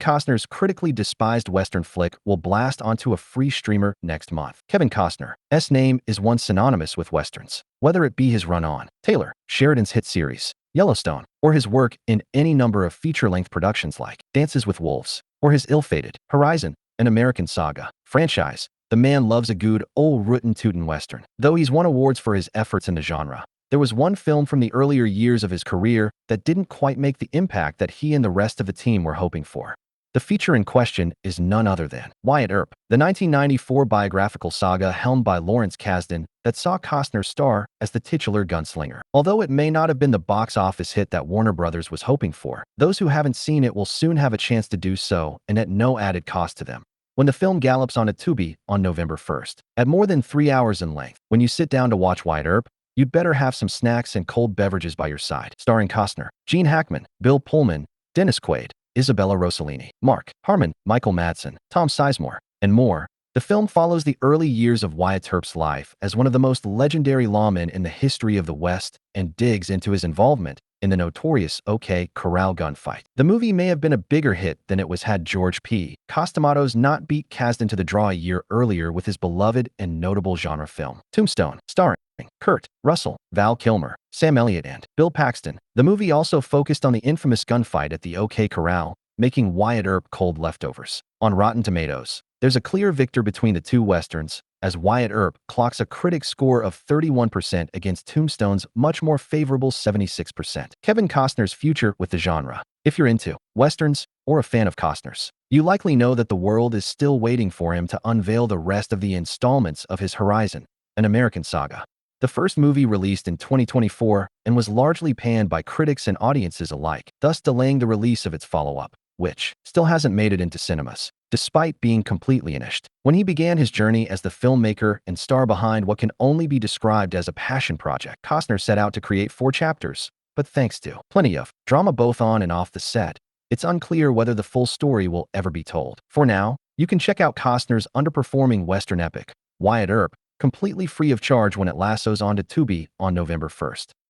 Costner's critically despised Western flick will blast onto a free streamer next month. Kevin Costner's name is once synonymous with Westerns, whether it be his run on Taylor Sheridan's hit series, Yellowstone, or his work in any number of feature-length productions like Dances with Wolves, or his ill-fated Horizon, an American Saga franchise. The man loves a good old rootin' tootin' Western. Though he's won awards for his efforts in the genre, there was one film from the earlier years of his career that didn't quite make the impact that he and the rest of the team were hoping for. The feature in question is none other than Wyatt Earp, the 1994 biographical saga helmed by Lawrence Kasdan that saw Costner star as the titular gunslinger. Although it may not have been the box office hit that Warner Brothers was hoping for, those who haven't seen it will soon have a chance to do so, and at no added cost to them. When the film gallops onto Tubi on November 1st, at more than 3 hours in length, when you sit down to watch Wyatt Earp, you'd better have some snacks and cold beverages by your side. Starring Costner, Gene Hackman, Bill Pullman, Dennis Quaid, Isabella Rossellini, Mark, Harmon, Michael Madsen, Tom Sizemore, and more, the film follows the early years of Wyatt Earp's life as one of the most legendary lawmen in the history of the West and digs into his involvement in the notorious OK Corral gunfight. The movie may have been a bigger hit than it was had George P. Costamato's not beat Kasdan to the draw a year earlier with his beloved and notable genre film, Tombstone, starring Kurt Russell, Val Kilmer, Sam Elliott, and Bill Paxton. The movie also focused on the infamous gunfight at the OK Corral, making Wyatt Earp cold leftovers. On Rotten Tomatoes, there's a clear victor between the two westerns, as Wyatt Earp clocks a critic score of 31% against Tombstone's much more favorable 76%. Kevin Costner's future with the genre. If you're into westerns or a fan of Costner's, you likely know that the world is still waiting for him to unveil the rest of the installments of his Horizon, an American Saga. The first movie released in 2024 and was largely panned by critics and audiences alike, thus delaying the release of its follow-up, which still hasn't made it into cinemas, despite being completely finished. When he began his journey as the filmmaker and star behind what can only be described as a passion project, Costner set out to create 4 chapters, but thanks to plenty of drama both on and off the set, it's unclear whether the full story will ever be told. For now, you can check out Costner's underperforming Western epic, Wyatt Earp, completely free of charge when it lassos onto Tubi on November 1st.